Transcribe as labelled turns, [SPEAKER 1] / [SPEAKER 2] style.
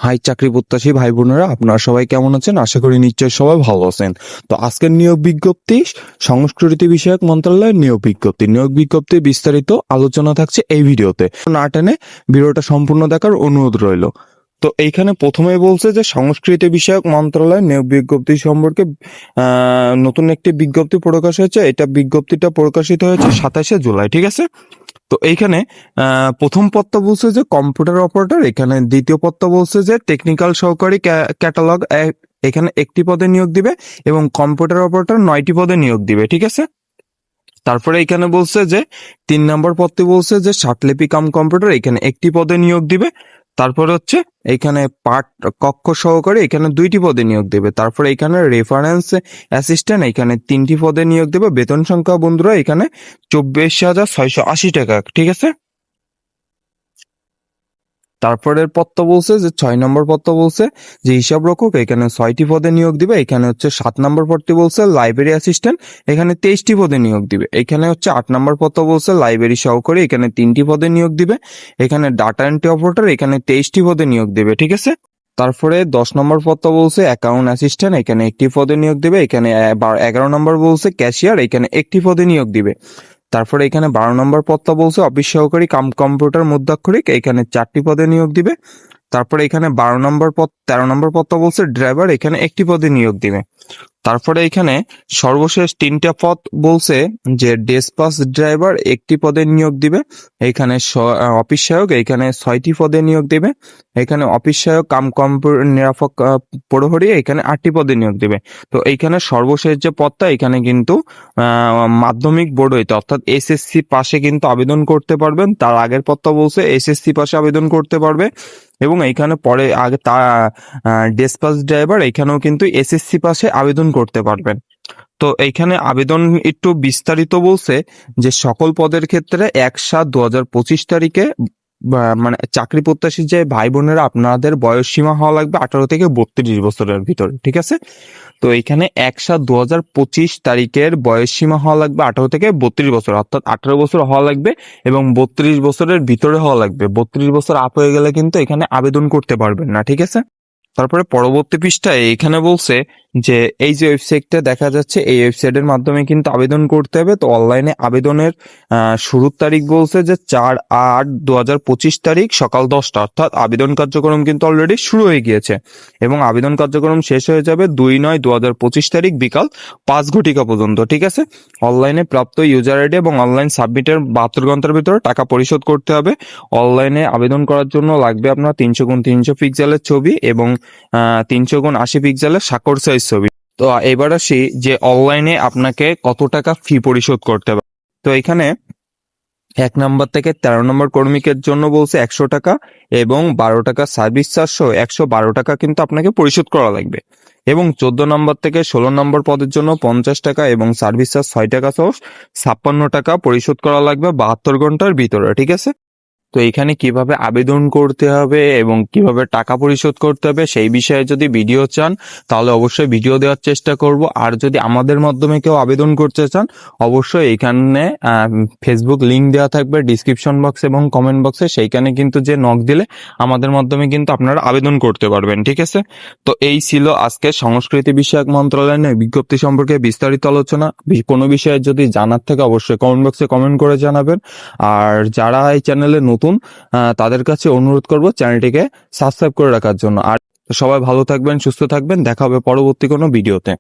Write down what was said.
[SPEAKER 1] High চাকরি প্রত্যাশী ভাই বোনেরা, আপনারা সবাই কেমন আছেন? আশা করি নিশ্চয়ই সবাই ভালো আছেন। তো আজকের নিয়োগ বিজ্ঞপ্তি সংস্কৃতি বিষয়ক মন্ত্রণালয়ের নিয়োগ বিজ্ঞপ্তি বিস্তারিত আলোচনা থাকছে এই ভিডিওতে। না টেনে ভিডিওটা সম্পূর্ণ দেখার অনুরোধ রইল। তো এইখানে প্রথমেই বলছে যে সংস্কৃতি বিষয়ক মন্ত্রণালয়ের নিয়োগ বিজ্ঞপ্তি সম্পর্কে নতুন একটি বিজ্ঞপ্তি প্রকাশ হয়েছে। বিজ্ঞপ্তিটা প্রকাশিত হয়েছে 27শে জুলাই, ঠিক আছে? তো এইখানে প্রথম পদটা বলছে যে কম্পিউটার অপারেটর, এখানে দ্বিতীয় পদটা বলছে যে টেকনিক্যাল সহকারী ক্যাটালগ, এখানে একটি পদে নিয়োগ দিবে এবং কম্পিউটার অপারেটর 9টি পদে নিয়োগ দিবে, ঠিক আছে? তারপরে এখানে বলছে যে 3 নম্বর পদটি বলছে যে সাতলিপি কাম কম্পিউটার, এখানে একটি পদে নিয়োগ দিবে। তারপরে হচ্ছে এখানে পাঠ কক্ষ সহকারী, এখানে 2টি পদে নিয়োগ দেবে। তারপরে এখানে রেফারেন্স অ্যাসিস্ট্যান্ট, এখানে 3টি পদে নিয়োগ দেবে। বেতন সংখ্যা বন্ধুরা এখানে 24,680 টাকা, ঠিক আছে? তারপরের পদটা বলছে যে 6 নম্বর পদটা বলছে যে হিসাব রক্ষক, এখানে 6টি পদে নিয়োগ দিবে। এখানে হচ্ছে 7 নম্বর পদটি বলছে লাইব্রেরি অ্যাসিস্ট্যান্ট, এখানে 23টি পদে নিয়োগ দিবে। এখানে হচ্ছে 8 নম্বর পদটা বলছে লাইব্রেরি সহকারী, এখানে 3টি পদে নিয়োগ দিবে। এখানে ডাটা এন্ট্রি অপারেটর, এখানে 23টি পদে নিয়োগ দিবে, ঠিক আছে? তারপরে 10 নম্বর পদটা বলছে অ্যাকাউন্ট অ্যাসিস্ট্যান্ট, এখানে একটি পদে নিয়োগ দিবে। এখানে 11 নম্বর বলছে ক্যাশিয়ার, এখানে একটি পদে নিয়োগ দিবে। তারপরে এখানে 12 নম্বর পদটা বলছে অফিস সহকারী কাম কম্পিউটার মুদ্রাক্ষরিক, এখানে 4টি পদে নিয়োগ দিবে। তারপরে এখানে 13 নম্বর পদটা বলছে ড্রাইভার, এখানে একটি পদে নিয়োগ দিবে। তারপরে এখানে সর্বশেষ 3টা পদ বলছে যে ডেসপাস ড্রাইভার, একটি পদে নিয়োগ দিবে। এখানে অফিস সহায়ক, এখানে 6টি পদে নিয়োগ দিবে। এখানে অফিস সহায়ক কাম কম্পিউটার নিরাপক প্রহরী, এখানে 8টি পদে নিয়োগ দিবে। তো এইখানে সর্বশেষ যে পদটা, এখানে কিন্তু মাধ্যমিক বোর্ড হইতে অর্থাৎ এসএসসি পাশে কিন্তু আবেদন করতে পারবেন। তার আগের পদটা বলছে এসএসসি পাশে আবেদন করতে পারবে এবং এইখানে পরে আগে তা ডেসপাস ড্রাইভার, এখানেও কিন্তু এসএসসি পাশে আবেদন করতে পারবেন। তো এইখানে আবেদন একটু বিস্তারিত বলছে যে সকল পদের ক্ষেত্রে 1/7/2025 তারিখে মানে চাকরি প্রত্যাশী যে ভাই বোনেরা, আপনাদের বয়স সীমা হওয়া লাগবে 18 থেকে 32 বছরের ভিতরে, ঠিক আছে? তো এখানে 1/7/2025 তারিখের বয়স সীমা হওয়া লাগবে 18 থেকে 32 বছর, অর্থাৎ 18 বছর হওয়া লাগবে এবং 32 বছরের ভিতরে হওয়া লাগবে। 32 বছর আপ হয়ে গেলে কিন্তু এখানে আবেদন করতে পারবেন না, ঠিক আছে? তারপরে পরবর্তী পৃষ্ঠায় এখানে বলছে যে এই যে ওয়েবসাইটটা দেখা যাচ্ছে, এই ওয়েবসাইটের মাধ্যমে কিন্তু আবেদন করতে হবে। তো অনলাইনে আবেদনের শুরুর তারিখ বলছে যে 4/8/2025 তারিখ সকাল 10টা, অর্থাৎ আবেদন কার্যক্রম কিন্তু অলরেডি শুরু হয়ে গিয়েছে এবং আবেদন কার্যক্রম শেষ হয়ে যাবে 2/9/2025 তারিখ বিকাল 5 ঘটিকা পর্যন্ত, ঠিক আছে? অনলাইনে প্রাপ্ত ইউজার আইডি এবং অনলাইন সাবমিটের 72 ঘন্টার ভিতরে টাকা পরিশোধ করতে হবে। অনলাইনে আবেদন করার জন্য লাগবে আপনার 300x300 পিক্সেলের ছবি এবং 300x80 পিক্সেলের স্বাক্ষর সাইজ ছবি। তো এবার আসি যে অনলাইনে আপনাকে কত টাকা ফি পরিশোধ করতে হবে। তো এখানে 1 নম্বর থেকে 13 নম্বর কর্মীকের জন্য বলছে 100 টাকা এবং 12 টাকা সার্ভিস চার্জ সহ 112 টাকা কিন্তু আপনাকে পরিশোধ করা লাগবে। এবং 14 নম্বর থেকে 16 নম্বর পদের জন্য 50 টাকা এবং সার্ভিস চার্জ 6 টাকা সহ 56 টাকা পরিশোধ করা লাগবে 72 ঘন্টার ভিতরে, ঠিক আছে? তো এখানে কিভাবে আবেদন করতে হবে এবং কিভাবে টাকা পরিশোধ করতে হবে সেই বিষয়ে যদি ভিডিও চান তাহলে অবশ্যই ভিডিও দেওয়ার চেষ্টা করব। আর যদি আমাদের মাধ্যমে কেউ আবেদন করতে চান অবশ্যই এখানে ফেসবুক লিংক দেওয়া থাকবে ডিসক্রিপশন বক্স এবং কমেন্ট বক্সে, সেইখানে কিন্তু যে নক দিলে আমাদের মাধ্যমে কিন্তু আপনারা আবেদন করতে পারবেন, ঠিক আছে? তো এই ছিল আজকে সংস্কৃতি বিষয়ক মন্ত্রণালয়ের বিজ্ঞপ্তি সম্পর্কে বিস্তারিত আলোচনা। কোনো বিষয়ে যদি জানার থাকে অবশ্যই কমেন্ট বক্সে কমেন্ট করে জানাবেন। আর যারা এই চ্যানেলে নতুন তাদের কাছে অনুরোধ করব চ্যানেলটিকে সাবস্ক্রাইব করে রাখার জন্য। আর সবাই ভালো থাকবেন, সুস্থ থাকবেন, দেখা হবে পরবর্তী কোনো ভিডিওতে।